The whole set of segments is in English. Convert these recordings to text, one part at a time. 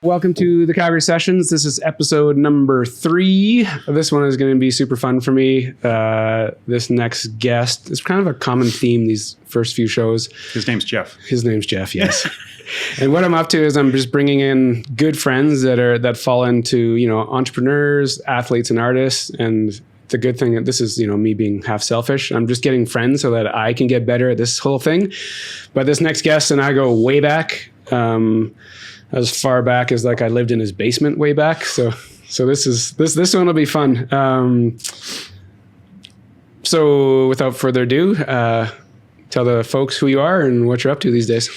Welcome to the Calgary Sessions. This is episode number 3. This one is going to be super fun for me. This next guest is kind of a common theme these first few shows. His name's Jeff. His name's Jeff, yes. And what I'm up to is I'm just bringing in good friends that fall into, entrepreneurs, athletes, and artists. And the good thing that this is, me being half selfish. I'm just getting friends so that I can get better at this whole thing. But this next guest and I go way back. As far back as I lived in his basement way back. So this one will be fun. So without further ado, tell the folks who you are and what you're up to these days.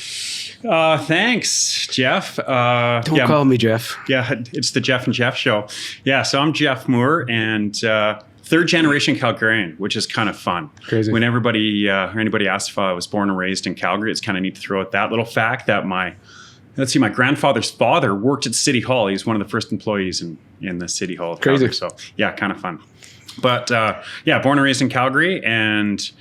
Thanks, Jeff. Don't call me Jeff. Yeah, it's the Jeff and Jeff show. Yeah, so I'm Jeff Moore and third generation Calgarian, which is kind of fun. Crazy. When everybody or anybody asks if I was born and raised in Calgary, it's kind of neat to throw out that little fact that my grandfather's father worked at City Hall. He was one of the first employees in the City Hall of Calgary. So yeah, kind of fun. But born and raised in Calgary and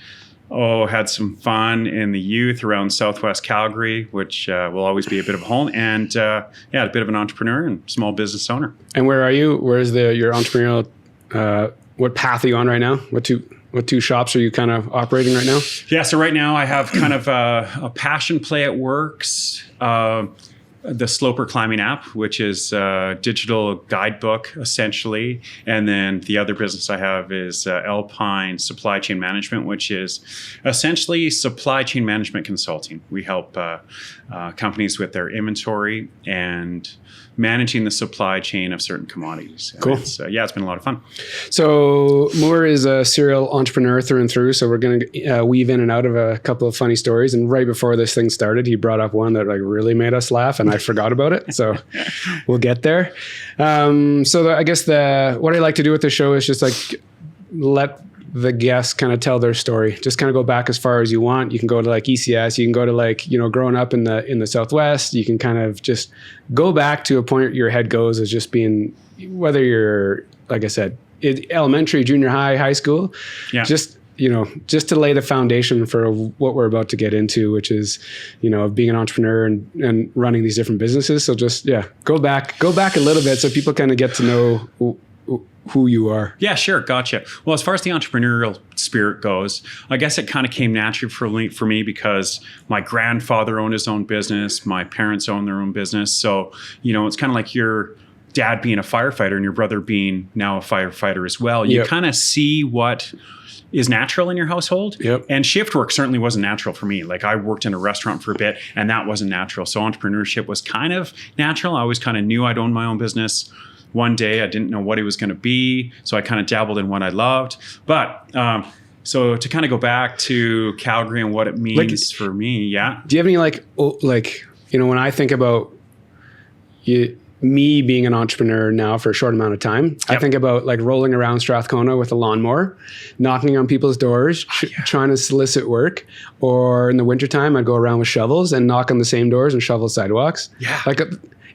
had some fun in the youth around Southwest Calgary, which will always be a bit of a home. And a bit of an entrepreneur and small business owner. And where are you? Where's your entrepreneurial, what path are you on right now? What two shops are you kind of operating right now? Yeah, so right now I have kind of a passion play at Works, the Sloper Climbing app, which is a digital guidebook essentially. And then the other business I have is Alpine Supply Chain Management, which is essentially supply chain management consulting. We help companies with their inventory and managing the supply chain of certain commodities. Cool. It's been a lot of fun. So Moore is a serial entrepreneur through and through. So we're going to weave in and out of a couple of funny stories. And right before this thing started, he brought up one that really made us laugh, and I forgot about it. So we'll get there. I guess what I like to do with the show is just let the guests kind of tell their story. Just kind of go back as far as you want. You can go to ECS. You can go to growing up in the Southwest. You can kind of just go back to a point your head goes as just being, whether you're, like I said, elementary, junior high, high school. Yeah. Just to lay the foundation for what we're about to get into, which is, being an entrepreneur and running these different businesses. So just, go back a little bit so people kind of get to know who you are. Yeah, sure. Gotcha. Well, as far as the entrepreneurial spirit goes, I guess it kind of came naturally for me because my grandfather owned his own business. My parents owned their own business. So, it's kind of like your dad being a firefighter and your brother being now a firefighter as well. You kind of see what is natural in your household. Yep. And shift work certainly wasn't natural for me. I worked in a restaurant for a bit and that wasn't natural. So entrepreneurship was kind of natural. I always kind of knew I'd own my own business. One day I didn't know what it was going to be. So I kind of dabbled in what I loved. But so to kind of go back to Calgary and what it means for me. Yeah. Do you have any when I think about me being an entrepreneur now for a short amount of time, yep. I think about rolling around Strathcona with a lawnmower, knocking on people's doors, trying to solicit work. Or in the wintertime, I'd go around with shovels and knock on the same doors and shovel sidewalks. Yeah.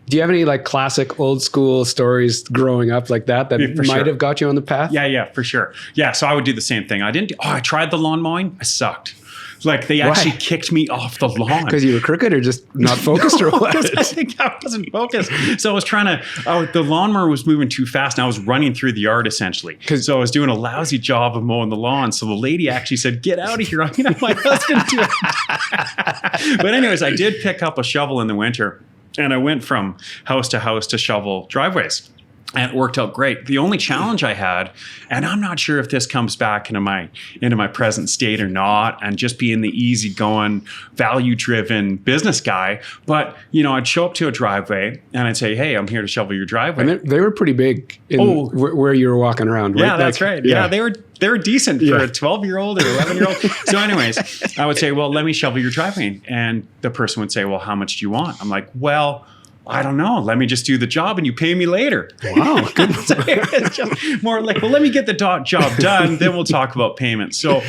Do you have any classic old school stories growing up like that might have got you on the path? Yeah, for sure. Yeah, so I would do the same thing. I tried the lawn mowing. I sucked. They actually kicked me off the lawn. Because you were crooked or just not focused or what? I think I wasn't focused. So I was the lawnmower was moving too fast and I was running through the yard essentially. So I was doing a lousy job of mowing the lawn. So the lady actually said, "Get out of here. I'm going to have my husband do it." But anyways, I did pick up a shovel in the winter. And I went from house to shovel driveways. And it worked out great. The only challenge I had, and I'm not sure if this comes back into my present state or not, and just being the easygoing, value-driven business guy, but I'd show up to a driveway and I'd say, "Hey, I'm here to shovel your driveway." And they were pretty big where you were walking around, right? Yeah, that's right. Yeah, they were decent for a 12-year-old or 11-year-old. So anyways, I would say, "Well, let me shovel your driveway." And the person would say, "Well, how much do you want?" I'm like, "Well, I don't know. Let me just do the job and you pay me later." Wow. Good. It's just more like, well, let me get the job done. Then we'll talk about payment. So,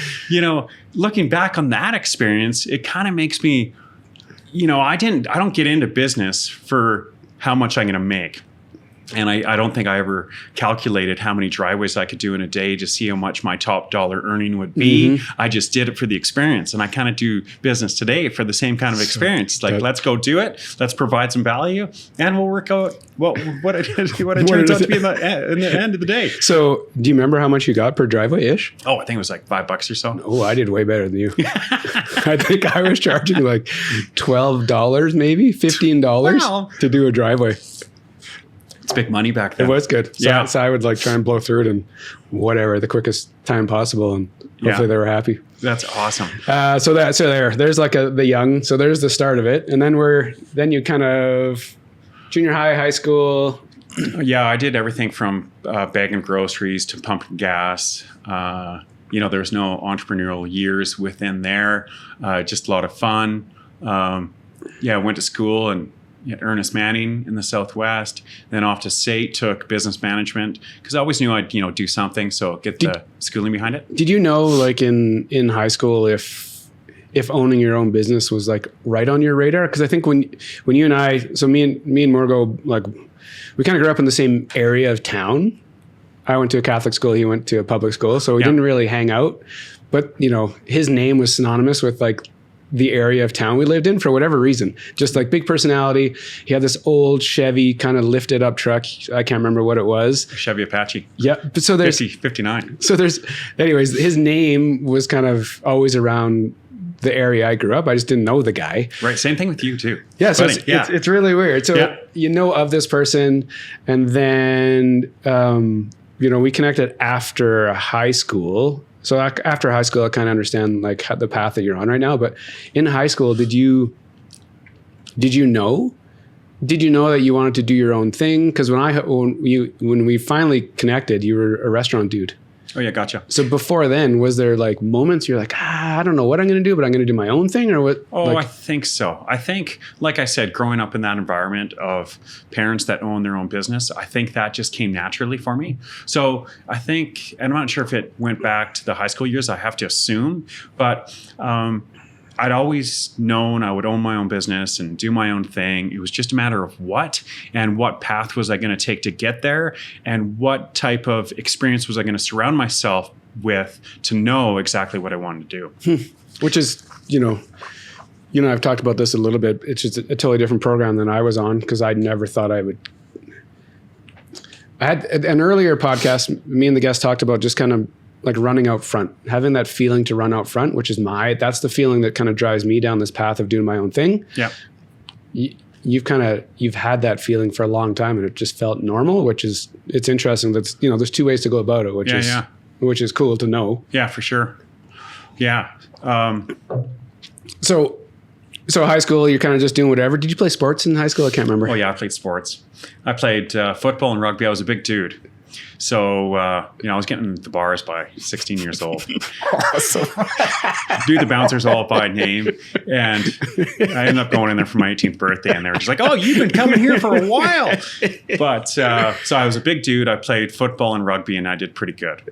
looking back on that experience, it kind of makes me, I don't get into business for how much I'm going to make. And I don't think I ever calculated how many driveways I could do in a day to see how much my top dollar earning would be. I just did it for the experience. And I kind of do business today for the same kind of experience. Like, let's go do it. Let's provide some value. And we'll work out what it turns out to be in the end of the day. So do you remember how much you got per driveway-ish? Oh, I think it was like $5 or so. Oh, I did way better than you. I think I was charging like $12, maybe $15 to do a driveway. It's big money back then. It was good. So I would like try and blow through it in whatever, the quickest time possible. And hopefully they were happy. That's awesome. So there's like the young, so there's the start of it. And then you kind of junior high school. Yeah, I did everything from bagging groceries to pumping gas. There's no entrepreneurial years within there. Just a lot of fun. I went to school and Ernest Manning in the Southwest, then off to SAIT, took business management because I always knew I'd do something, so get the schooling behind it. Did you know, like in high school, if owning your own business was like right on your radar? Because I think when you and I, so me and Morgo, like we kind of grew up in the same area of town. I went to a Catholic school, he went to a public school, so we didn't really hang out. But his name was synonymous with like the area of town we lived in for whatever reason. Just like big personality. He had this old Chevy kind of lifted up truck. I can't remember what it was. Chevy Apache. Yeah. But so there's 59. So anyways, his name was kind of always around the area I grew up. I just didn't know the guy. Right. Same thing with you too. Yeah. So it's really weird. So of this person, and then we connected after high school. So after high school, I kind of understand like the path that you're on right now. But in high school, did you know that you wanted to do your own thing? Because when we finally connected, you were a restaurant dude. Oh yeah, gotcha. So before then, was there like moments you're like, I don't know what I'm going to do, but I'm going to do my own thing, or what? Oh, I think so. I think, like I said, growing up in that environment of parents that own their own business, I think that just came naturally for me. So I think, and I'm not sure if it went back to the high school years, I have to assume, but I'd always known I would own my own business and do my own thing. It was just a matter of what and what path was I going to take to get there, and what type of experience was I going to surround myself with to know exactly what I wanted to do. Which is, I've talked about this a little bit. It's just a totally different program than I was on, because I never thought I would. I had an earlier podcast, me and the guest talked about just kind of like running out front, having that feeling to run out front, which is that's the feeling that kind of drives me down this path of doing my own thing. Yeah. You've had that feeling for a long time, and it just felt normal, it's interesting. That's, there's two ways to go about it, which is cool to know. Yeah, for sure. Yeah. So high school, you're kind of just doing whatever. Did you play sports in high school? I can't remember. Oh yeah, I played sports. I played football and rugby. I was a big dude. So, I was getting the bars by 16 years old. Awesome. Do the bouncers all by name. And I ended up going in there for my 18th birthday, and they were just like, oh, you've been coming here for a while. But so I was a big dude. I played football and rugby, and I did pretty good.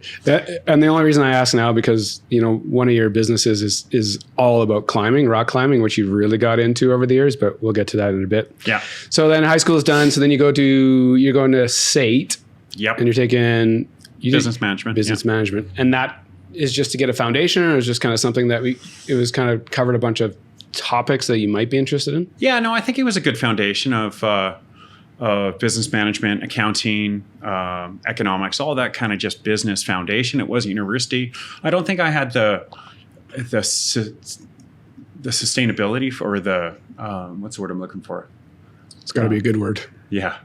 And the only reason I ask now, because, one of your businesses is all about climbing, rock climbing, which you've really got into over the years, but we'll get to that in a bit. Yeah. So then high school is done. So then you're going to SAIT. Yep. And you're taking business management. And that is just to get a foundation, or is just kind of something that it was kind of covered a bunch of topics that you might be interested in? Yeah, no, I think it was a good foundation of business management, accounting, economics, all that kind of just business foundation. It wasn't university. I don't think I had the sustainability for the, what's the word I'm looking for? It's got to be a good word. Yeah.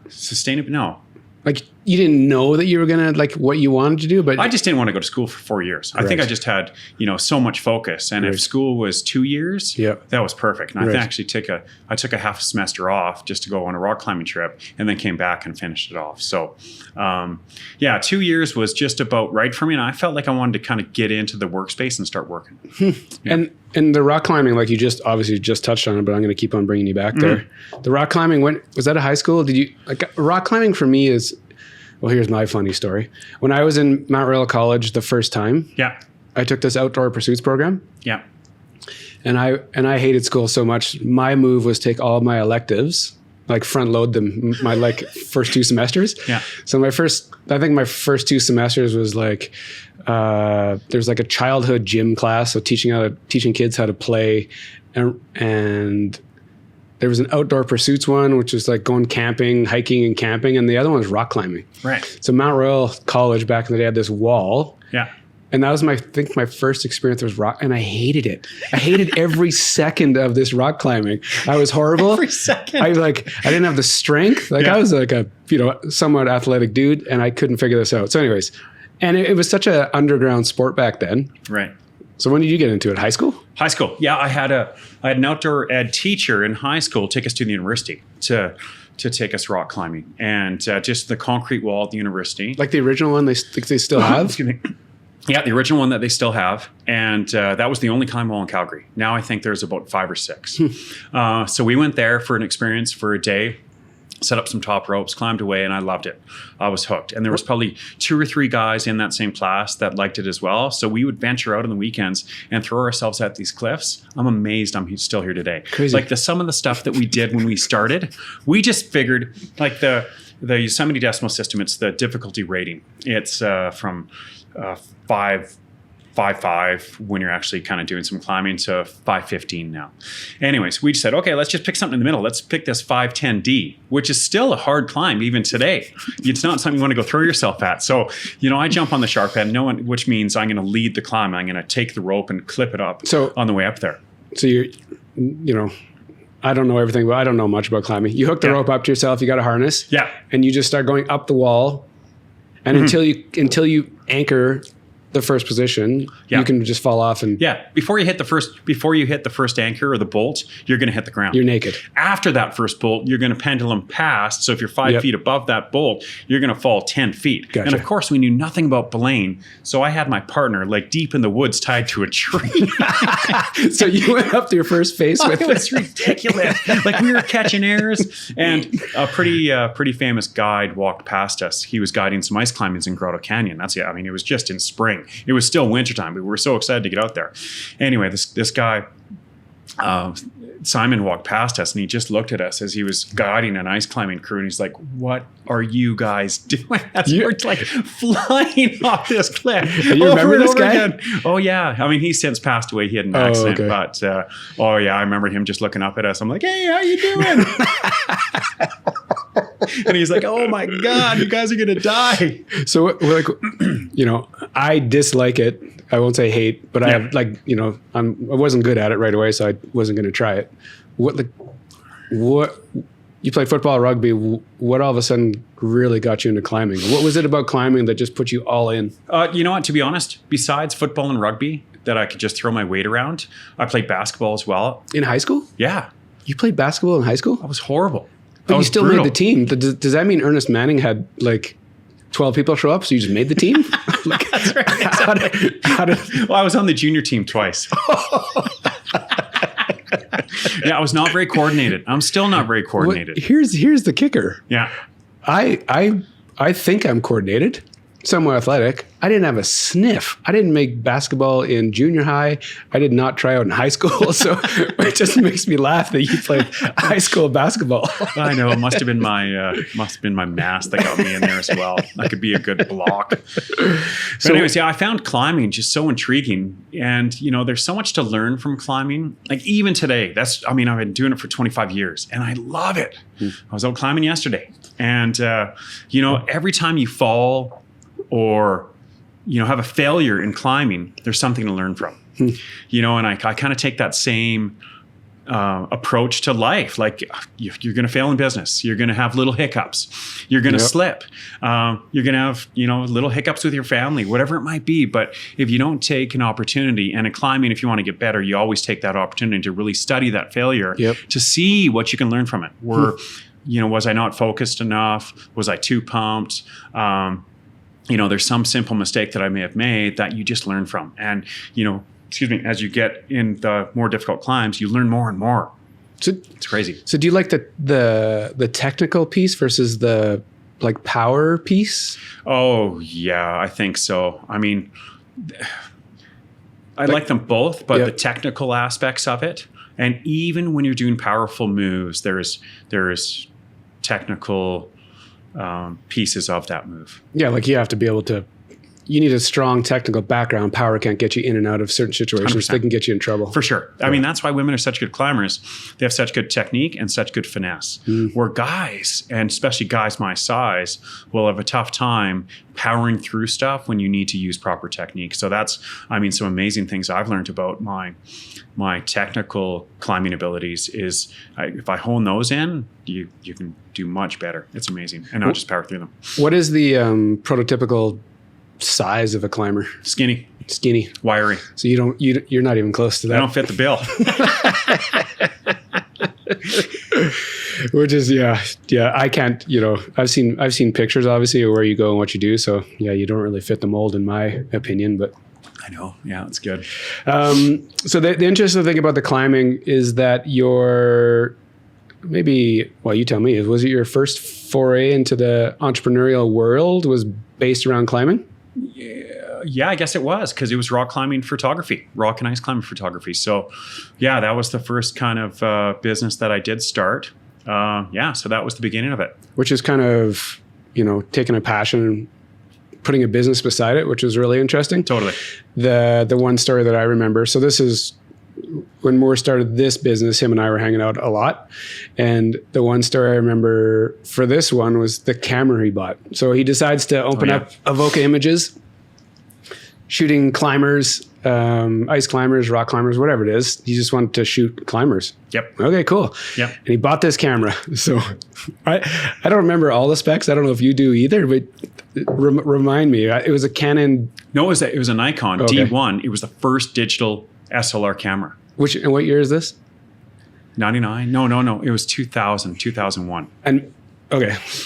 Sustainable? No. Like, you didn't know that you were going to, like, what you wanted to do, but I just didn't want to go to school for 4 years. I think I just had, so much focus. And if school was 2 years, that was perfect. And I actually took a half a semester off just to go on a rock climbing trip, and then came back and finished it off. So, 2 years was just about right for me. And I felt like I wanted to kind of get into the workspace and start working. Yeah. And the rock climbing, like you obviously just touched on it, but I'm going to keep on bringing you back there. The rock climbing, was that a high school? Did you, like, rock climbing for me is, well, here's my funny story. When I was in Mount Royal College the first time, I took this outdoor pursuits program. Yeah. And I hated school so much. My move was take all of my electives like front load them my like first 2 semesters. Yeah. So I think my first 2 semesters was like, there's like a childhood gym class. So teaching kids how to play, and there was an outdoor pursuits one, which was like going camping, hiking and camping. And the other one was rock climbing. Right. So Mount Royal College back in the day had this wall. Yeah. And that was my first experience was rock, and I hated it. I hated every second of this rock climbing. I was horrible. Every second. I didn't have the strength. Like I was like a, somewhat athletic dude, and I couldn't figure this out. So anyways, and it was such an underground sport back then. Right. So when did you get into it? High school? High school. Yeah, I had an outdoor ed teacher in high school take us to the university to take us rock climbing, and just the concrete wall at the university. Like the original one they still have? Excuse me. Yeah, the original one that they still have. And that was the only climb wall in Calgary. Now I think there's about 5 or 6. So we went there for an experience for a day, set up some top ropes, climbed away, and I loved it. I was hooked. And there was probably 2 or 3 guys in that same class that liked it as well. So we would venture out on the weekends and throw ourselves at these cliffs. I'm amazed I'm still here today. Crazy. Like some of the stuff that we did when we started, we just figured like the Yosemite Decimal System, it's the difficulty rating. It's from 5.5 when you're actually kind of doing some climbing to 5.15 now. Anyways, we just said, okay, let's just pick something in the middle. Let's pick this 5.10D, which is still a hard climb even today. It's not something you want to go throw yourself at. So, I jump on the sharp end, which means I'm going to lead the climb. I'm going to take the rope and clip it up on the way up there. So I don't know everything, but I don't know much about climbing. You hook the rope up to yourself, you got a harness. Yeah. And you just start going up the wall. And until you anchor the first position, you can just fall off and before you hit the first anchor or the bolt, you're going to hit the ground. You're naked. After that first bolt, you're going to pendulum past. So if you're 5 feet above that bolt, you're going to fall 10 feet. Gotcha. And of course, we knew nothing about belaying. So I had my partner like deep in the woods tied to a tree. So you went up to your first face with it was ridiculous. Like we were catching airs, and a pretty famous guide walked past us. He was guiding some ice climbings in Grotto Canyon. It was just in spring. It was still wintertime. We were so excited to get out there. Anyway, this guy, Simon, walked past us, and he just looked at us as he was guiding an ice climbing crew, and he's like, "What are you guys doing?" We're like flying off this cliff. You remember this guy? Again. Oh yeah. He's since passed away. He had an accident, okay. but I remember him just looking up at us. I'm like, "Hey, how you doing?" And he's like, "Oh my God, you guys are gonna die." So we're like, I dislike it. I won't say hate, but I have I wasn't good at it right away, so I wasn't going to try it. What you play football, rugby? What all of a sudden really got you into climbing? What was it about climbing that just put you all in? You know what? To be honest, besides football and rugby, that I could just throw my weight around, I played basketball as well. In high school? Yeah. You played basketball in high school? I was horrible. But you still made the team. Does that mean Ernest Manning had like 12 people show up, so you just made the team? That's right. Well, I was on the junior team twice. Yeah, I was not very coordinated. I'm still not very coordinated. Here's the kicker. Yeah. I think I'm coordinated, somewhat athletic. I didn't have a sniff. I didn't make basketball in junior high. I did not try out in high school. So it just makes me laugh that you played high school basketball. I know. It must have been my mass that got me in there as well. I could be a good block. But anyways, I found climbing just so intriguing. And, there's so much to learn from climbing. Like even today, I've been doing it for 25 years and I love it. I was out climbing yesterday. And, every time you fall or have a failure in climbing, there's something to learn from. And I kind of take that same approach to life. Like you're going to fail in business. You're going to have little hiccups. You're going to slip. You're going to have, little hiccups with your family, whatever it might be. But if you don't take an opportunity, and in climbing, if you want to get better, you always take that opportunity to really study that failure to see what you can learn from it. Was I not focused enough? Was I too pumped? There's some simple mistake that I may have made that you just learn from. And, as you get in the more difficult climbs, you learn more and more. So it's crazy. So do you like the technical piece versus the power piece? Oh, yeah, I think so. I like them both, but the technical aspects of it. And even when you're doing powerful moves, there's technical pieces of that move. Yeah, like you have to be able to. You need a strong technical background. Power can't get you in and out of certain situations. 100%. They can get you in trouble. For sure. I mean, that's why women are such good climbers. They have such good technique and such good finesse. Where guys, and especially guys my size, will have a tough time powering through stuff when you need to use proper technique. So that's, I mean, some amazing things I've learned about my technical climbing abilities is if I hone those in, you can do much better. It's amazing. And I'll just power through them. What is the prototypical size of a climber? Skinny, Wiry. So you're not even close to that. I don't fit the bill. Which is yeah. I can't. I've seen pictures obviously of where you go and what you do. So yeah, you don't really fit the mold in my opinion. But I know. Yeah, it's good. So the interesting thing about the climbing is that you tell me, was it your first foray into the entrepreneurial world was based around climbing? Yeah, I guess it was, because it was rock and ice climbing photography. So yeah, that was the first kind of business that I did start. So that was the beginning of it. Which is kind of, taking a passion and putting a business beside it, which was really interesting. Totally. The one story that I remember, so this is when Moore started this business, him and I were hanging out a lot. And the one story I remember for this one was the camera he bought. So he decides to open up Avoca Images, shooting climbers, ice climbers, rock climbers, whatever it is. He just wanted to shoot climbers. Yep. Okay, cool. Yep. And he bought this camera. So I don't remember all the specs. I don't know if you do either, but remind me. It was a Canon. No, it was a Nikon D1. It was the first digital SLR camera. And what year is this? 99? No. It was 2001. And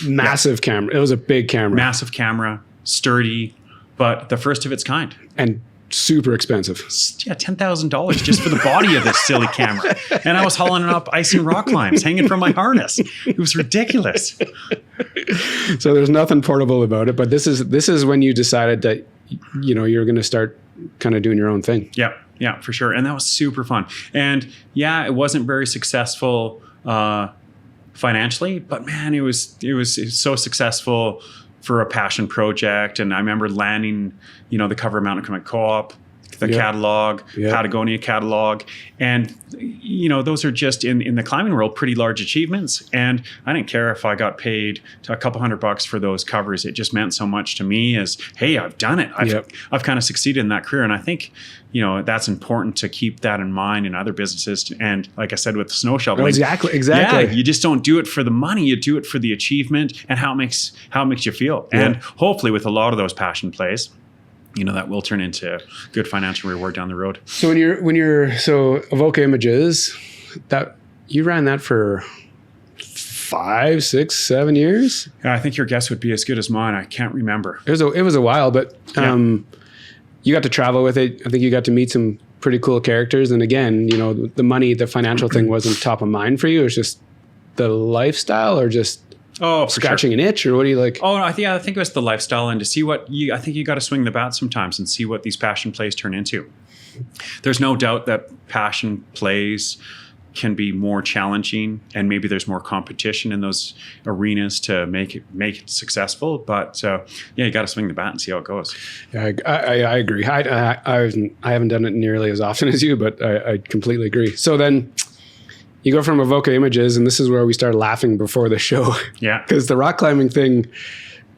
massive camera. It was a big camera. Massive camera, sturdy, but the first of its kind. And super expensive. Yeah, $10,000 just for the body of this silly camera. And I was hauling it up ice and rock climbs, hanging from my harness. It was ridiculous. So there's nothing portable about it, but this is when you decided that you're going to start kind of doing your own thing. Yeah, for sure. And that was super fun. And yeah, it wasn't very successful financially, but man, it was so successful for a passion project. And I remember landing, the cover of Mountain Climbing Co-op, the catalog, Patagonia catalog. And, those are just in the climbing world, pretty large achievements. And I didn't care if I got paid a couple $100 for those covers. It just meant so much to me as, hey, I've done it. I've kind of succeeded in that career. And I think, that's important to keep that in mind in other businesses. And like I said, with the snow shoveling. Exactly. Yeah, you just don't do it for the money. You do it for the achievement and how it makes you feel. Yeah. And hopefully with a lot of those passion plays, that will turn into good financial reward down the road. So when you're Avoca Images, that you ran that for 5, 6, 7 years? I think your guess would be as good as mine. I can't remember. It was a while, but you got to travel with it. I think you got to meet some pretty cool characters. And again, the money, the financial thing wasn't top of mind for you. It was just the lifestyle, or just scratching an itch, or what do you like? Oh, I think it was the lifestyle, and to see I think you got to swing the bat sometimes and see what these passion plays turn into. There's no doubt that passion plays can be more challenging, and maybe there's more competition in those arenas to make it successful. But you got to swing the bat and see how it goes. Yeah, I agree. I haven't done it nearly as often as you, but I completely agree. So then you go from Avoca Images, and this is where we started laughing before the show. Yeah, because the rock climbing thing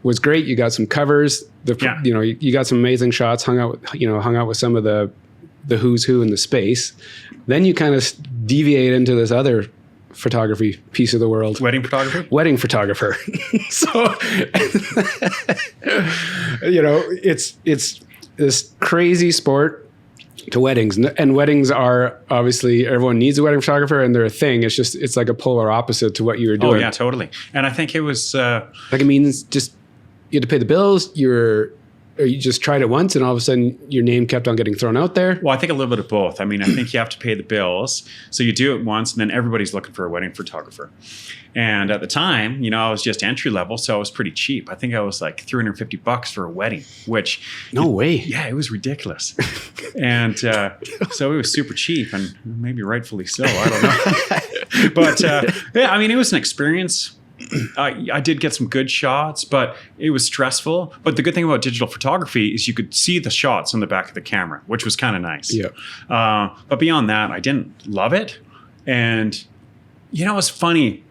was great. You got some covers. You got some amazing shots. Hung out with some of the who's who in the space. Then you kind of deviate into this other photography piece of the world. Wedding photography? Wedding photographer. So, it's this crazy sport to weddings. And weddings are obviously, everyone needs a wedding photographer and they're a thing. It's like a polar opposite to what you were doing. Oh, yeah, totally. And I think it was... it means just you had to pay the bills, or you just tried it once and all of a sudden your name kept on getting thrown out there? Well, I think a little bit of both. I mean, I think you have to pay the bills. So you do it once and then everybody's looking for a wedding photographer. And at the time, I was just entry level, so I was pretty cheap. I think I was like $350 for a wedding, which... No way. Yeah, it was ridiculous. And so it was super cheap, and maybe rightfully so. I don't know. But it was an experience. I did get some good shots, but it was stressful. But the good thing about digital photography is you could see the shots on the back of the camera, which was kind of nice. Yeah. But beyond that, I didn't love it. And, it's funny.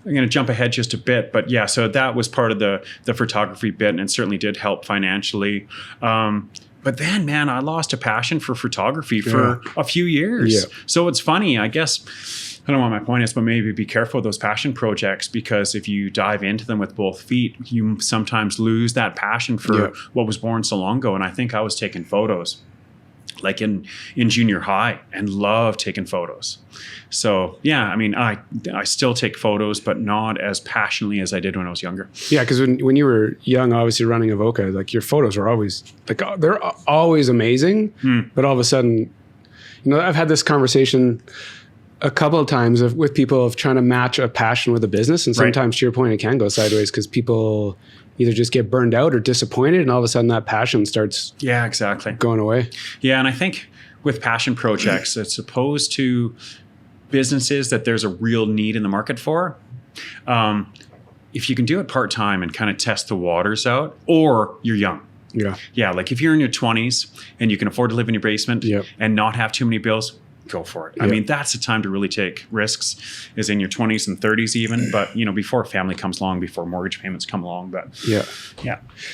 I'm going to jump ahead just a bit, but yeah, so that was part of the photography bit, and it certainly did help financially. But then, man, I lost a passion for photography for a few years. Yeah. So it's funny, I guess, I don't know what my point is, but maybe be careful with those passion projects, because if you dive into them with both feet, you sometimes lose that passion for what was born so long ago. And I think I was taking photos like in junior high and loved taking photos. So yeah, I mean, I still take photos, but not as passionately as I did when I was younger. Yeah, because when you were young, obviously running Avoca, like your photos were always like they're always amazing. But all of a sudden, I've had this conversation a couple of times with people of trying to match a passion with a business, and sometimes to your point, it can go sideways because people either just get burned out or disappointed, and all of a sudden that passion starts going away. Yeah, and I think with passion projects, it's opposed to businesses that there's a real need in the market for. If you can do it part-time and kind of test the waters out, or you're young. Yeah, like if you're in your 20s and you can afford to live in your basement and not have too many bills, go for it. I mean, that's the time to really take risks, is in your 20s and 30s even, but before family comes along, before mortgage payments come along. But yeah.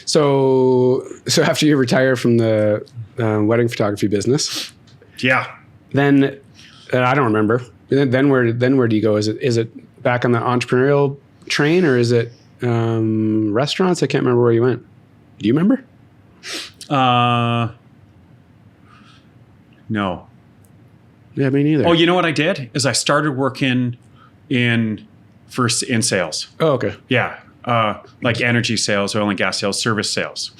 So after you retire from the wedding photography business, then I don't remember. Then where do you go? Is it back on the entrepreneurial train, or is it restaurants? I can't remember where you went. Do you remember? No. Yeah, me neither. Oh, you know what I did is I started working in sales. Oh, okay. Yeah. Like energy sales, oil and gas sales, service sales,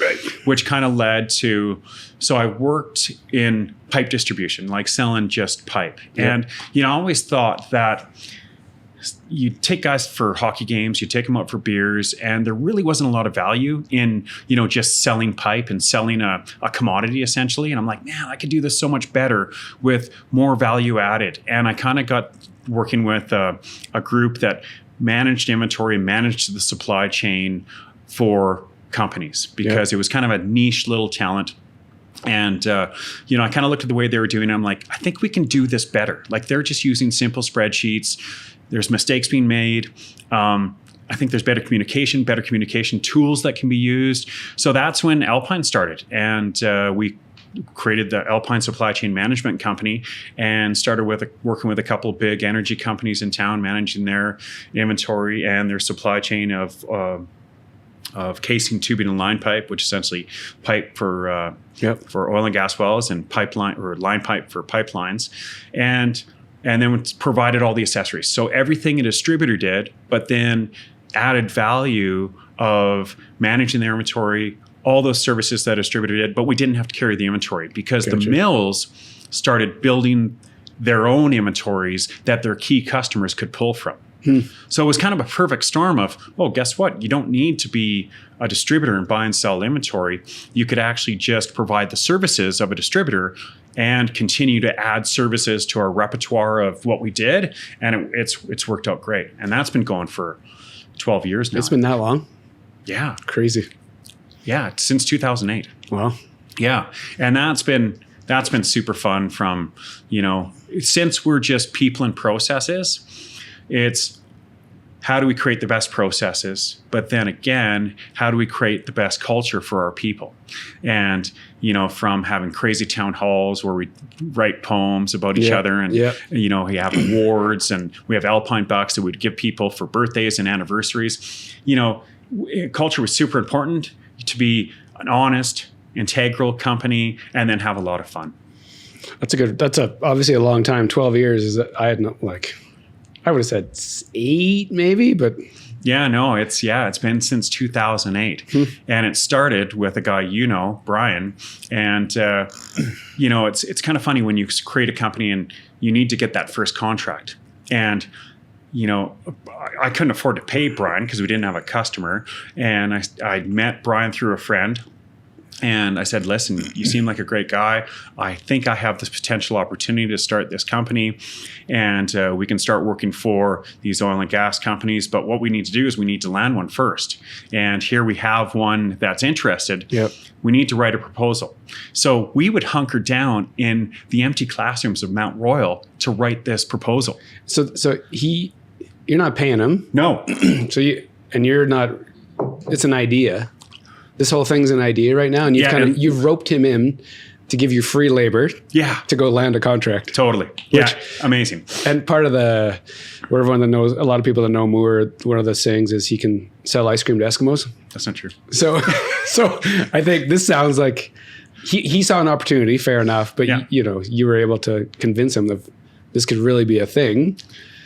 which kind of led to, so I worked in pipe distribution, like selling just pipe. And, I always thought that you take guys for hockey games, you take them out for beers, and there really wasn't a lot of value in, just selling pipe and selling a commodity essentially. And I'm like, man, I could do this so much better with more value added. And I kind of got working with a group that managed inventory, managed the supply chain for companies, because it was kind of a niche little talent. And, I kind of looked at the way they were doing it. I'm like, I think we can do this better. Like, they're just using simple spreadsheets. There's mistakes being made. I think there's better communication tools that can be used. So that's when Alpine started. And we created the Alpine Supply Chain Management Company and started working with a couple of big energy companies in town, managing their inventory and their supply chain of casing, tubing, and line pipe, which essentially pipe for oil and gas wells, and pipeline or line pipe for pipelines, and then it's provided all the accessories. So everything a distributor did, but then added value of managing their inventory, all those services that a distributor did, but we didn't have to carry the inventory, because the mills started building their own inventories that their key customers could pull from. So it was kind of a perfect storm of, guess what? You don't need to be a distributor and buy and sell inventory. You could actually just provide the services of a distributor and continue to add services to our repertoire of what we did. And it's worked out great. And that's been going for 12 years now. It's been that long? Yeah. Crazy. Yeah, since 2008. Wow. Yeah. And that's been super fun from, since we're just people and processes, it's how do we create the best processes? But then again, how do we create the best culture for our people? And, from having crazy town halls where we write poems about each other, and, we have awards, and we have Alpine bucks that we'd give people for birthdays and anniversaries. Culture was super important, to be an honest, integral company, and then have a lot of fun. That's obviously a long time. 12 years I had I would have said 8 maybe, but yeah, no, it's been since 2008. And it started with a guy, Brian. And, it's kind of funny when you create a company and you need to get that first contract. And, I couldn't afford to pay Brian because we didn't have a customer. And I met Brian through a friend. And I said, listen, you seem like a great guy. I think I have this potential opportunity to start this company, and we can start working for these oil and gas companies. But what we need to do is we need to land one first. And here we have one that's interested. Yep. We need to write a proposal. So we would hunker down in the empty classrooms of Mount Royal to write this proposal. So you're not paying him. No. You're not, it's an idea. This whole thing's an idea right now, and you've roped him in to give you free labor. Yeah. To go land a contract. Totally. Yeah. Amazing. And part of where everyone that knows, a lot of people that know Moore, one of the sayings is he can sell ice cream to Eskimos. That's not true. So I think this sounds like he saw an opportunity. Fair enough, but you were able to convince him that this could really be a thing.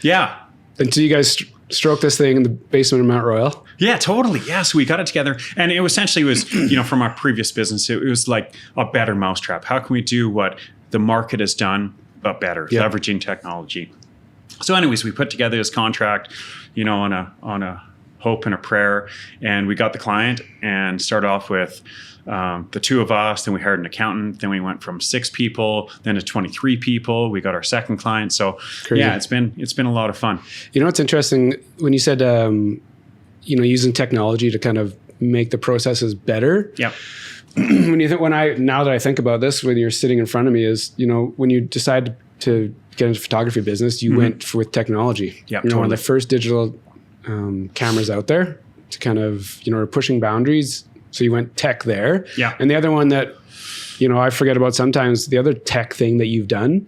Yeah. Until you guys stroked this thing in the basement of Mount Royal. Yeah, totally. Yeah, so we got it together, and it essentially was, from our previous business, it was like a better mousetrap. How can we do what the market has done, but better, leveraging technology? So, anyways, we put together this contract, on a hope and a prayer, and we got the client and started off with the two of us. Then we hired an accountant. Then we went from 6 people, then to 23 people. We got our second client. So, Crazy. Yeah, it's been a lot of fun. It's interesting when you said, using technology to kind of make the processes better. Yeah. Now that I think about this, when you're sitting in front of me, is when you decide to get into photography business, you went with technology. Yeah, totally. One of the first digital cameras out there to kind of are pushing boundaries. So you went tech there. Yeah. And the other one that I forget about sometimes, the other tech thing that you've done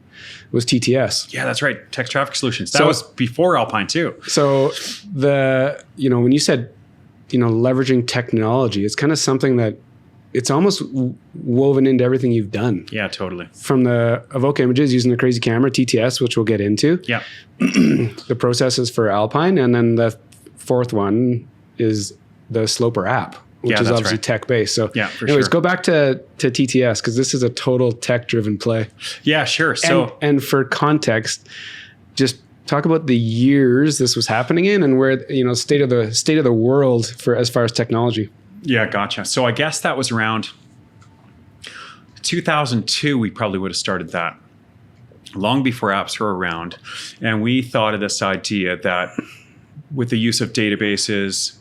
was TTS. Yeah, that's right. Text Traffic Solutions. That was before Alpine too. So when you said, leveraging technology, it's kind of something that it's almost woven into everything you've done. Yeah, totally. From the Evoke images using the crazy camera, TTS, which we'll get into. Yeah. The processes for Alpine. And then the fourth one is the Sloper app, which is obviously tech-based. So anyways, go back to TTS, because this is a total tech-driven play. Yeah, sure. So and for context, just talk about the years this was happening in, and where state of the world for as far as technology. Yeah, gotcha. So I guess that was around 2002. We probably would have started that long before apps were around, and we thought of this idea that with the use of databases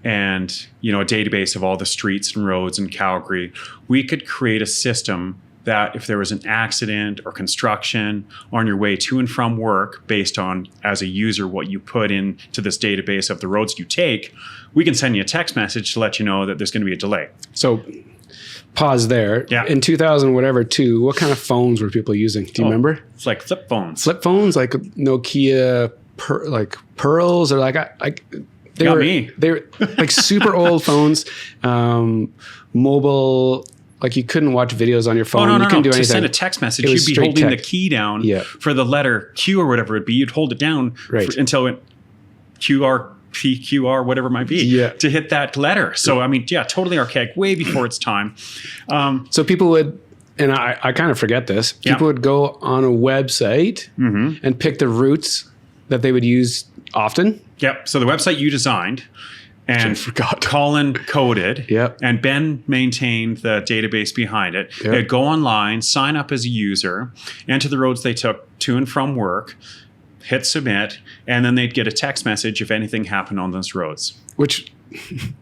and a database of all the streets and roads in Calgary, we could create a system that if there was an accident or construction on your way to and from work, based on, as a user, what you put into this database of the roads you take, we can send you a text message to let you know that there's going to be a delay. So pause there. Yeah. In 2000, what kind of phones were people using? Do you remember? It's like flip phones. Flip phones, like Nokia, Pearls, or They were like super old phones, mobile. Like you couldn't watch videos on your phone. You couldn't do anything. To send a text message, you'd be holding the key down for the letter Q or whatever it would be. You'd hold it down until it QR, PQR, whatever it might be, to hit that letter. So, totally archaic, way before its time. So people would, and I kind of forget this, people would go on a website and pick the routes that they would use often. Yep. So the website you designed, and Colin coded, and Ben maintained the database behind it. Yep. They'd go online, sign up as a user, enter the roads they took to and from work, hit submit, and then they'd get a text message if anything happened on those roads. Which,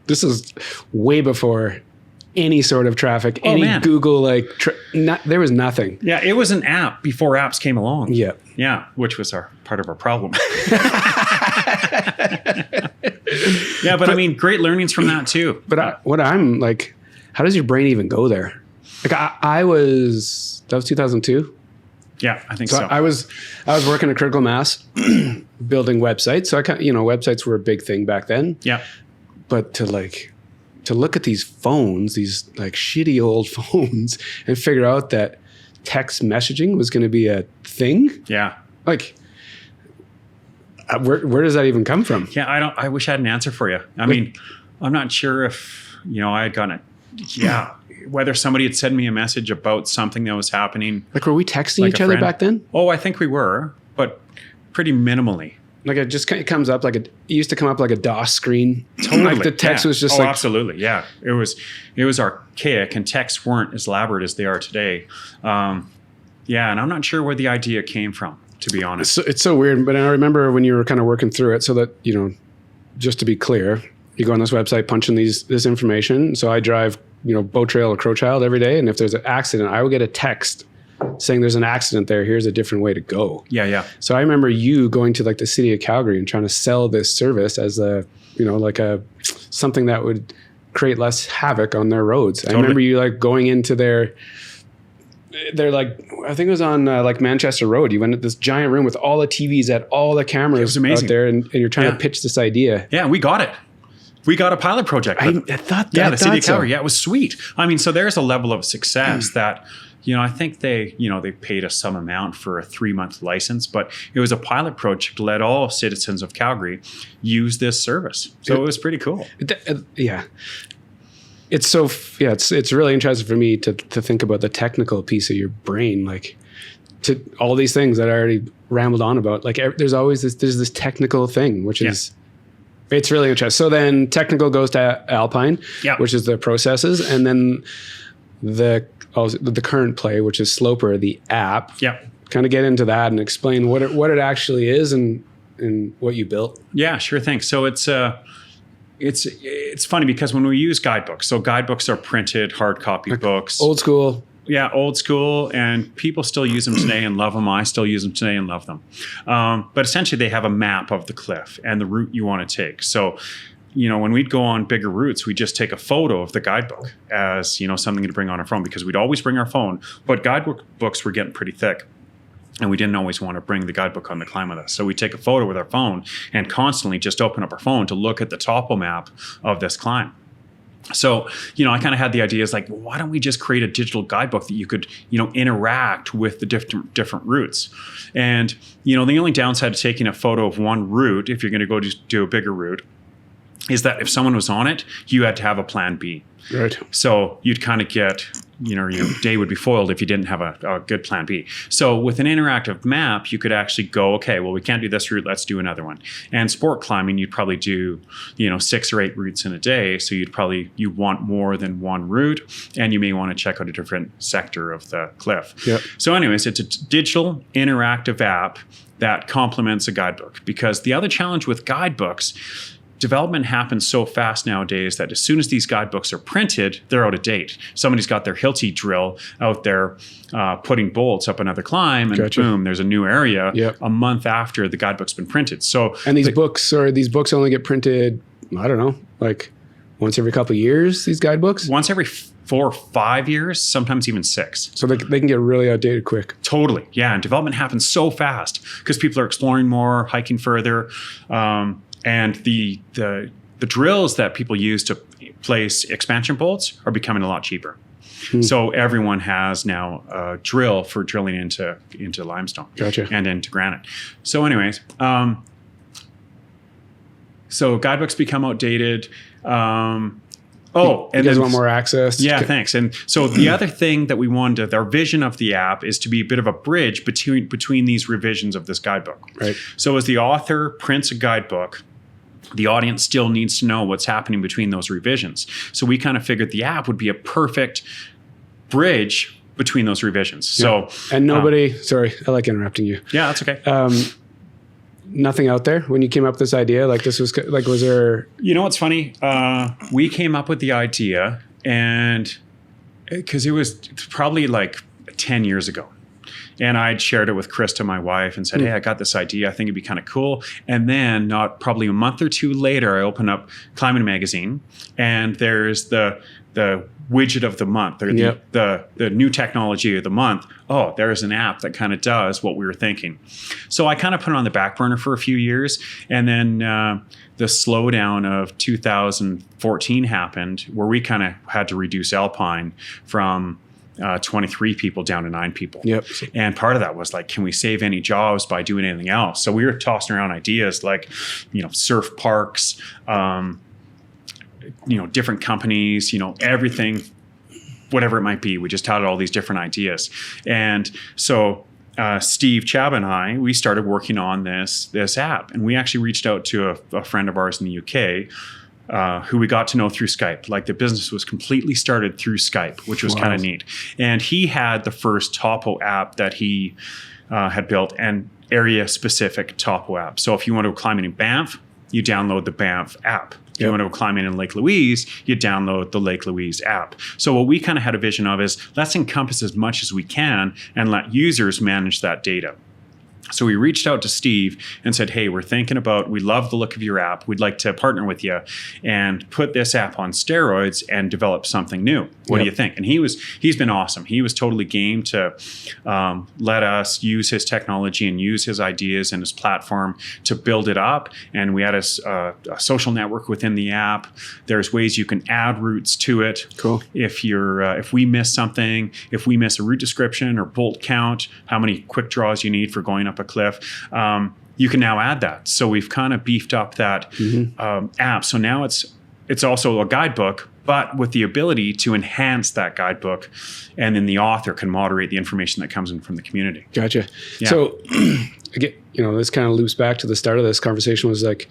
this is way before any sort of traffic, Google, there was nothing. Yeah, it was an app before apps came along. Yeah. Yeah, which was part of our problem. Yeah, but great learnings from that too. But I'm like, how does your brain even go there? Like that was 2002. Yeah, I think so. I was working at Critical Mass, building websites. So websites were a big thing back then. Yeah. But to look at these phones, these shitty old phones, and figure out that text messaging was going to be a thing. Yeah. Where does that even come from? Yeah, I wish I had an answer for you. I'm not sure if, I had gotten it. Yeah. Whether somebody had sent me a message about something that was happening. Were we texting each other back then? Oh, I think we were, but pretty minimally. Like it comes up like it used to come up like a DOS screen. Totally. Like the text was just absolutely. Yeah. It was archaic, and texts weren't as elaborate as they are today. And I'm not sure where the idea came from, to be honest. It's so weird. But I remember when you were kind of working through it, so that, just to be clear, you go on this website, punch in this information. So I drive, Bow Trail or Crowchild every day. And if there's an accident, I will get a text saying there's an accident there. Here's a different way to go. Yeah. So I remember you going to like the city of Calgary and trying to sell this service as something that would create less havoc on their roads. Totally. I remember you like going into they're like, I think it was on like Manchester Road. You went to this giant room with all the TVs at all the cameras out there, and you're trying to pitch this idea. Yeah, we got it. We got a pilot project. I thought that. Yeah, the city of Calgary. Yeah, it was sweet. I mean, so there's a level of success that, I think they paid us some amount for a 3-month license, but it was a pilot project to let all citizens of Calgary use this service. So it was pretty cool. It's so, it's really interesting for me to think about the technical piece of your brain, like to all these things that I already rambled on about. Like there's always this technical thing, which is, it's really interesting. So then technical goes to Alpine, which is the processes. And then the current play, which is Sloper, the app. Yep. Kind of get into that and explain what it actually is and what you built. Yeah, sure thing. So it's funny because when we use guidebooks, so guidebooks are printed hard copy books. Old school. Yeah, old school, and people still use them today and love them. I still use them today and love them. But essentially they have a map of the cliff and the route you want to take. So when we'd go on bigger routes, we'd just take a photo of the guidebook as, something to bring on our phone, because we'd always bring our phone. But guidebooks were getting pretty thick, and we didn't always want to bring the guidebook on the climb with us. So we'd take a photo with our phone and constantly just open up our phone to look at the topo map of this climb. So, I kind of had the ideas like, well, why don't we just create a digital guidebook that you could, interact with the different routes? And, the only downside to taking a photo of one route, if you're going to go do a bigger route, is that if someone was on it, you had to have a plan B. Right. So you'd kind of get, your day would be foiled if you didn't have a good plan B. So with an interactive map, you could actually go, okay, well, we can't do this route. Let's do another one. And sport climbing, you'd probably do, 6 or 8 routes in a day. So you want more than one route, and you may want to check out a different sector of the cliff. Yep. So anyways, it's a digital interactive app that complements a guidebook, because the other challenge with guidebooks, development happens so fast nowadays that as soon as these guidebooks are printed, they're out of date. Somebody's got their Hilti drill out there putting bolts up another climb, and boom, there's a new area a month after the guidebook's been printed. So, and these books only get printed, I don't know, like once every couple of years, these guidebooks? Once every 4 or 5 years, sometimes even 6. So they can get really outdated quick. Totally. Yeah. And development happens so fast because people are exploring more, hiking further. And the drills that people use to place expansion bolts are becoming a lot cheaper. So everyone has now a drill for drilling into limestone and into granite. So anyways, so guidebooks become outdated. And you guys want more access? Yeah, thanks. And so the other thing that we wanted, our vision of the app is to be a bit of a bridge between these revisions of this guidebook. Right. So as the author prints a guidebook, the audience still needs to know what's happening between those revisions. So we kind of figured the app would be a perfect bridge between those revisions. Yeah. So, and nobody, sorry, I like interrupting you. Yeah, that's okay. Nothing out there when you came up with this idea? Like this was like, was there? What's funny? We came up with the idea, and because it was probably like 10 years ago. And I'd shared it with Krista, my wife, and said, hey, I got this idea. I think it'd be kind of cool. And then not probably a month or two later, I open up Climbing Magazine, and there's the widget of the month, or the new technology of the month. Oh, there's an app that kind of does what we were thinking. So I kind of put it on the back burner for a few years. And then the slowdown of 2014 happened, where we kind of had to reduce Alpine from 23 people down to 9 people. Yep. And part of that was like, can we save any jobs by doing anything else? So we were tossing around ideas like, surf parks, different companies, everything, whatever it might be. We just touted all these different ideas. And so Steve Chab and I, we started working on this app, and we actually reached out to a friend of ours in the UK, who we got to know through Skype. Like, the business was completely started through Skype, which was kind of neat. And he had the first topo app that he had built, and area specific topo app. So if you want to go climbing in Banff, you download the Banff app. If you want to go climbing in Lake Louise, you download the Lake Louise app. So what we kind of had a vision of is, let's encompass as much as we can and let users manage that data. So we reached out to Steve and said, hey, we're thinking about, we love the look of your app. We'd like to partner with you and put this app on steroids and develop something new. What do you think? And he's been awesome. He was totally game to let us use his technology and use his ideas and his platform to build it up. And we had a social network within the app. There's ways you can add routes to it. Cool. If we miss something, if we miss a route description or bolt count, how many quick draws you need for going up a cliff, you can now add that. So we've kind of beefed up that app. So now it's also a guidebook, but with the ability to enhance that guidebook, and then the author can moderate the information that comes in from the community. Gotcha. Yeah. So again, this kind of loops back to the start of this conversation. Was like,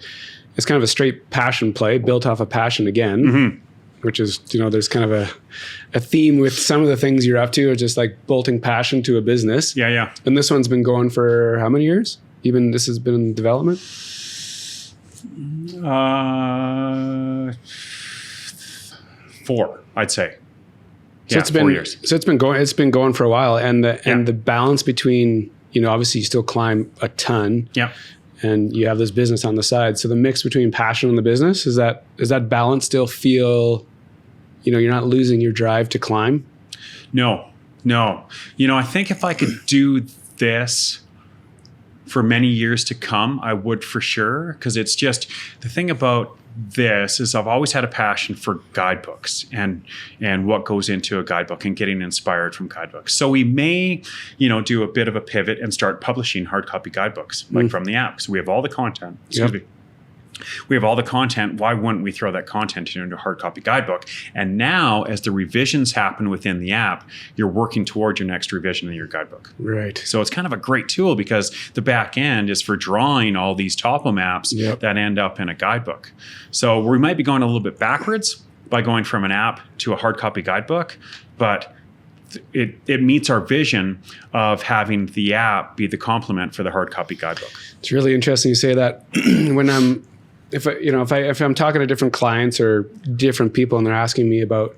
it's kind of a straight passion play built off of passion again. Which is, there's kind of a theme with some of the things you're up to, are just like bolting passion to a business. Yeah. And this one's been going for how many years? Even this has been in development? 4, I'd say. So it's been 4 years. So it's been going for a while, and the balance between, obviously you still climb a ton. Yeah. And you have this business on the side. So the mix between passion and the business, is that balance still feel, you're not losing your drive to climb? No. I think if I could do this for many years to come, I would for sure. Because it's just, the thing about this is, I've always had a passion for guidebooks and what goes into a guidebook and getting inspired from guidebooks. So we may, do a bit of a pivot and start publishing hard copy guidebooks, like from the app. So we have all the content. Excuse me. We have all the content. Why wouldn't we throw that content into a hard copy guidebook? And now, as the revisions happen within the app, you're working towards your next revision of your guidebook. Right. So it's kind of a great tool, because the back end is for drawing all these topo maps that end up in a guidebook. So we might be going a little bit backwards by going from an app to a hard copy guidebook, but it meets our vision of having the app be the complement for the hard copy guidebook. It's really interesting you say that. When if I'm talking to different clients or different people, and they're asking me about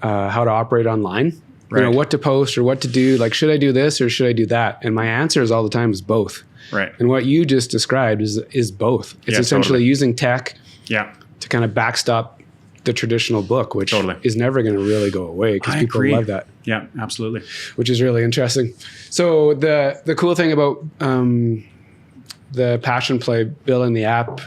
how to operate online, what to post or what to do, like, should I do this or should I do that? And my answer is all the time is both. Right. And what you just described is both. It's essentially using tech to kind of backstop the traditional book, which is never going to really go away, because people love that. Yeah, absolutely. Which is really interesting. So the cool thing about the passion play building the app,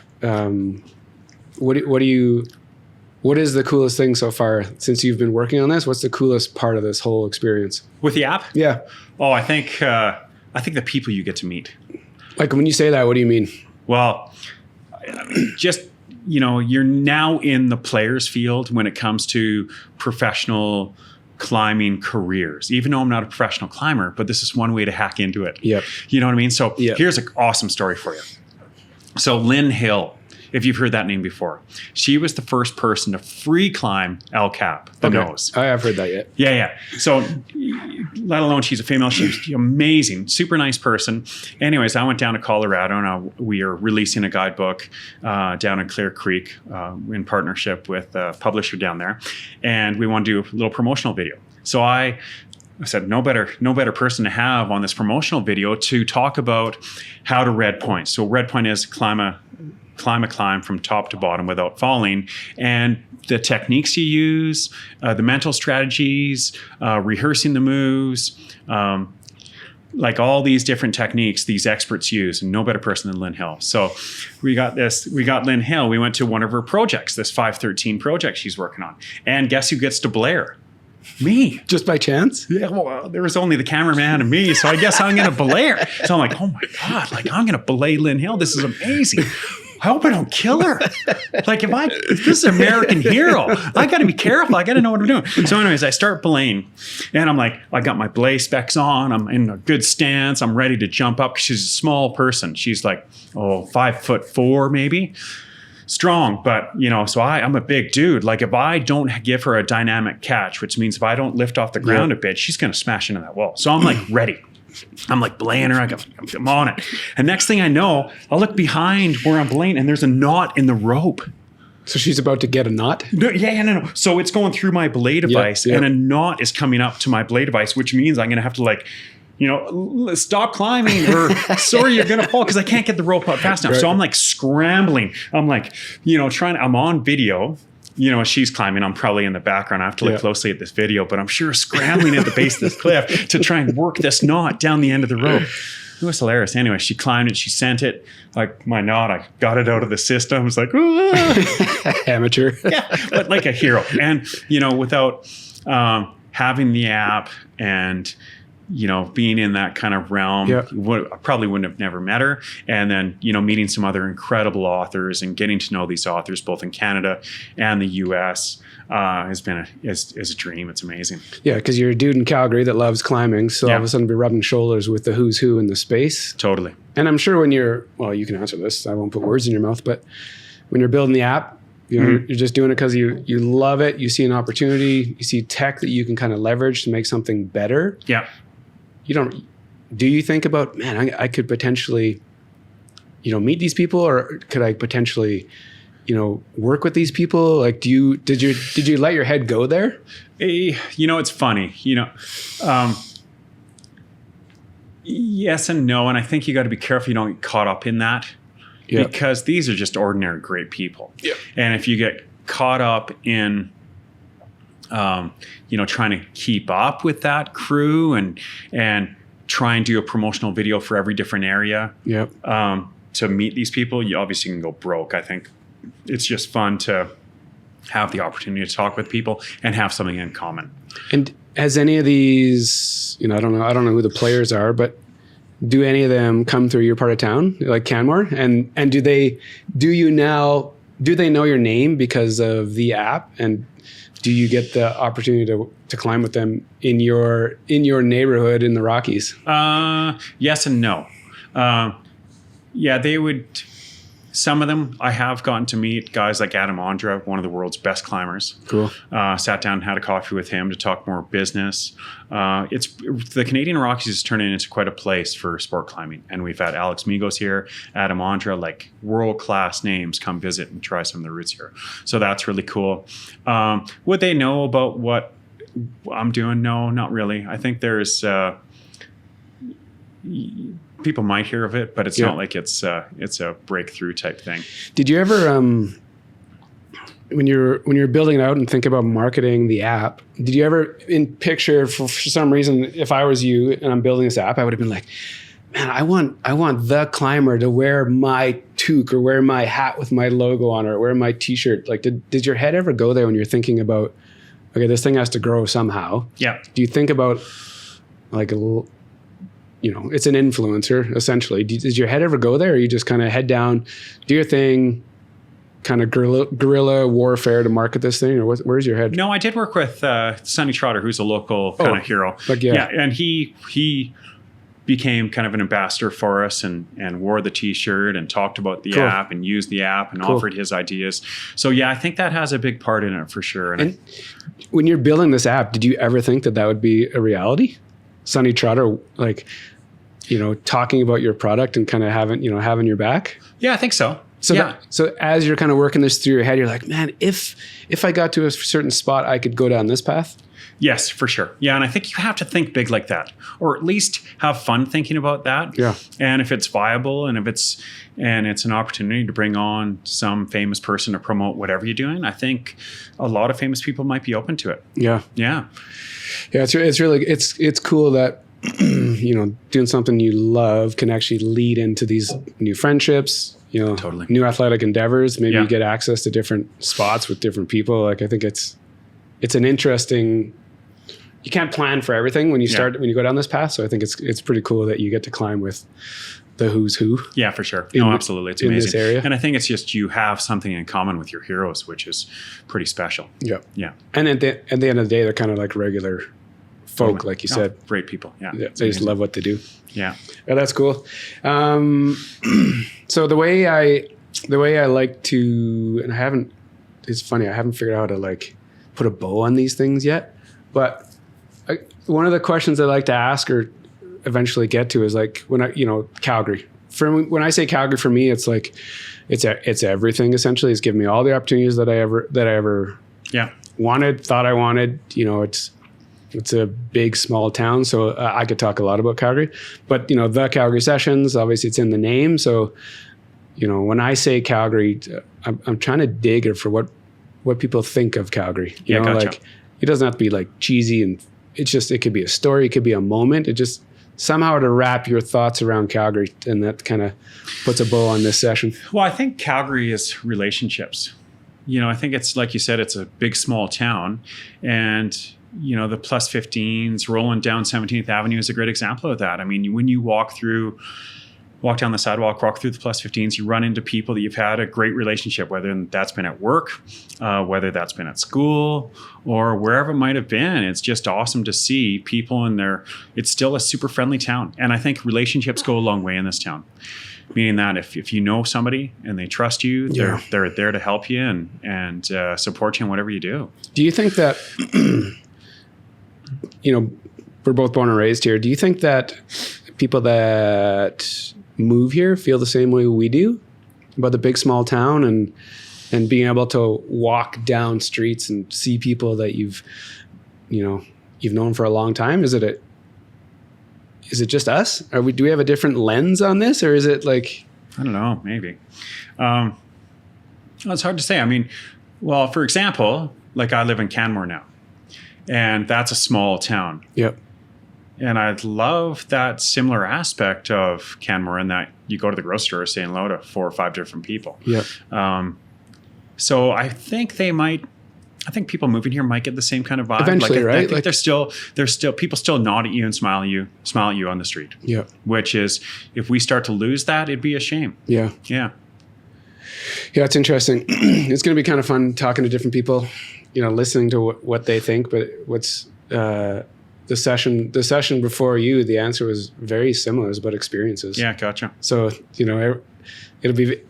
what is the coolest thing so far since you've been working on this? What's the coolest part of this whole experience with the app? Yeah. Oh, I think the people you get to meet. Like, when you say that, what do you mean? Well, just, you're now in the players field when it comes to professional climbing careers. Even though I'm not a professional climber, but this is one way to hack into it. Yep. You know what I mean? So here's an awesome story for you. So Lynn Hill, if you've heard that name before, she was the first person to free climb El Cap, the nose. I have heard that yet. Yeah. So let alone she's a female, she's amazing, super nice person. Anyways, I went down to Colorado, and we are releasing a guidebook down in Clear Creek in partnership with a publisher down there. And we want to do a little promotional video. So I said, no better person to have on this promotional video to talk about how to red point. So red point is climb a climb from top to bottom without falling, and the techniques you use, the mental strategies, rehearsing the moves, like all these different techniques these experts use, and no better person than Lynn Hill. So we got Lynn Hill. We went to one of her projects, this 513 project she's working on, and guess who gets to blare? Me. Just by chance? Yeah, well, there was only the cameraman and me, so I guess I'm going to belay her. So I'm like, oh my God, like, I'm going to belay Lynn Hill. This is amazing. I hope I don't kill her. Like if this is American Hero, I got to be careful. I got to know what I'm doing. So anyways, I start belaying and I'm like, I got my belay specs on. I'm in a good stance. I'm ready to jump up because she's a small person. She's like, 5'4" maybe. Strong, but so I'm a big dude. Like if I don't give her a dynamic catch, which means if I don't lift off the ground a bit, she's going to smash into that wall. So I'm like ready. I'm like belaying her. I'm on it. And next thing I know, I'll look behind where I'm belaying and there's a knot in the rope. So she's about to get a knot? No. So it's going through my belay device and a knot is coming up to my belay device, which means I'm going to have to stop climbing or sorry, you're going to fall because I can't get the rope up fast enough. Right. So I'm like scrambling. I'm like, I'm on video. She's climbing. I'm probably in the background. I have to look closely at this video, but I'm sure scrambling at the base of this cliff to try and work this knot down the end of the rope. It was hilarious. Anyway, she climbed it. She sent it. Like my knot, I got it out of the system. I was like, amateur. Yeah, but like a hero. And, without having the app and, being in that kind of realm, I probably wouldn't have never met her. And then, meeting some other incredible authors and getting to know these authors both in Canada and the US has been is a dream. It's amazing. Yeah, because you're a dude in Calgary that loves climbing. So all of a sudden be rubbing shoulders with the who's who in the space. Totally. And I'm sure when you can answer this. I won't put words in your mouth, but when you're building the app, you're just doing it because you love it. You see an opportunity. You see tech that you can kind of leverage to make something better. Yeah. Do you think about, man, I could potentially, meet these people, or could I potentially, work with these people? Like, did you let your head go there? It's funny, yes and no. And I think you got to be careful you don't get caught up in that because these are just ordinary, great people. Yeah. And if you get caught up in, trying to keep up with that crew and try and do a promotional video for every different area. Yep. To meet these people, you obviously can go broke. I think it's just fun to have the opportunity to talk with people and have something in common. And has any of these, I don't know who the players are, but do any of them come through your part of town, like Canmore? And do they know your name because of the app? And do you get the opportunity to climb with them in your neighborhood in the Rockies? Yes and no. They would. Some of them I have gotten to meet guys like Adam Ondra, one of the world's best climbers. Cool. Sat down and had a coffee with him to talk more business. It's the Canadian Rockies is turning into quite a place for sport climbing, and we've had Alex Migos here, Adam Ondra, like world-class names come visit and try some of the routes here. So that's really cool. Would they know about what I'm doing? No, not really. I think there's people might hear of it, but it's not like it's a breakthrough type thing. Did you ever, when you're building it out and think about marketing the app, did you ever picture for some reason, if I was you and I'm building this app, I would have been like, man, I want the climber to wear my toque or wear my hat with my logo on it or wear my t-shirt. Like, did your head ever go there when you're thinking about, okay, this thing has to grow somehow? Yeah. Do you think about like a little, it's an influencer essentially. Does your head ever go there, or you just kind of head down, do your thing, kind of guerrilla warfare to market this thing, or where's your head? No, I did work with Sunnytrotter, who's a local kind of hero. And he became kind of an ambassador for us and wore the t-shirt and talked about the app and used the app and offered his ideas. So I think that has a big part in it for sure. And when you're building this app, did you ever think that would be a reality? Sunnytrotter, talking about your product and kind of having your back? Yeah, I think so. So as you're kind of working this through your head, you're like, man, if I got to a certain spot, I could go down this path? Yes, for sure. Yeah, and I think you have to think big like that, or at least have fun thinking about that. Yeah. And if it's viable and it's an opportunity to bring on some famous person to promote whatever you're doing, I think a lot of famous people might be open to it. Yeah. Yeah. Yeah, it's really cool that doing something you love can actually lead into these new friendships, totally. New athletic endeavors. Maybe you get access to different spots with different people. Like, I think it's an interesting, you can't plan for everything when you start, when you go down this path. So I think it's pretty cool that you get to climb with the who's who. Yeah, for sure. No, absolutely. It's amazing. In this area. And I think it's just, you have something in common with your heroes, which is pretty special. Yeah. Yeah. And at the end of the day, they're kind of like regular folk, like you said. Great people. Yeah. They just love what they do. Yeah. Yeah, that's cool. So the way I like to, and it's funny, I haven't figured out how to like put a bow on these things yet, but one of the questions I like to ask or eventually get to is like Calgary. When I say Calgary, for me, it's like it's everything essentially. It's given me all the opportunities that I ever wanted, thought I wanted. It's a big small town, so I could talk a lot about Calgary. But the Calgary Sessions, obviously, it's in the name. So when I say Calgary, I'm trying to dig for what people think of Calgary. You know, gotcha. like it doesn't have to be like cheesy, and it could be a story, it could be a moment. It just somehow to wrap your thoughts around Calgary, and that kind of puts a bow on this session. Well, I think Calgary is relationships. I think it's like you said, it's a big, small town, and the plus 15s rolling down 17th Avenue is a great example of that. I mean, when you walk down the sidewalk, walk through the plus 15s, you run into people that you've had a great relationship, whether that's been at work, whether that's been at school, or wherever it might have been. It's just awesome to see people in there. It's still a super friendly town. And I think relationships go a long way in this town. Meaning that if you know somebody and they trust you, they're there to help you and support you in whatever you do. Do you think that, we're both born and raised here. Do you think that people that move here feel the same way we do about the big small town and being able to walk down streets and see people that you've known for a long time? Is it just us? Do we have a different lens on this, or is it like, I don't know, maybe. It's hard to say. I mean, well, for example, like I live in Canmore now, and that's a small town. Yep. And I love that similar aspect of Canmore in that you go to the grocery store saying hello to 4 or 5 different people. Yep. So I think people moving here might get the same kind of vibe. Eventually, right? I think there's still people still nod at you and smile at you on the street. Yeah. Which is, if we start to lose that, it'd be a shame. Yeah. Yeah. Yeah, it's interesting. It's going to be kind of fun talking to different people, listening to what they think. But what's the session before you, the answer was very similar. It was about experiences. Yeah, gotcha. So it'll be.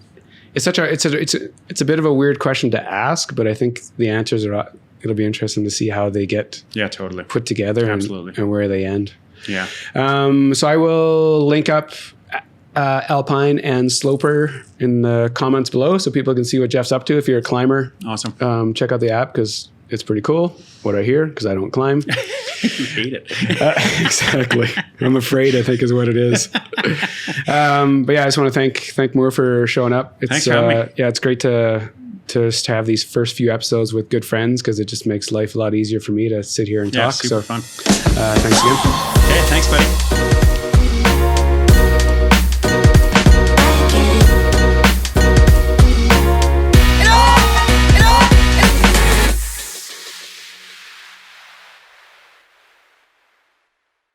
It's a bit of a weird question to ask, but I think the answers it'll be interesting to see how they get totally put together. Absolutely. And where they end. Yeah. So I will link up Alpine and Sloper in the comments below so people can see what Jeff's up to. If you're a climber, awesome. Check out the app because it's pretty cool. What I hear, because I don't climb. You hate it. Exactly. I'm afraid, I think, is what it is. But yeah, I just want to thank Moore for showing up. Thanks for having me. Yeah, it's great to just have these first few episodes with good friends because it just makes life a lot easier for me to sit here and talk. Super fun. Thanks again. Okay, thanks, buddy.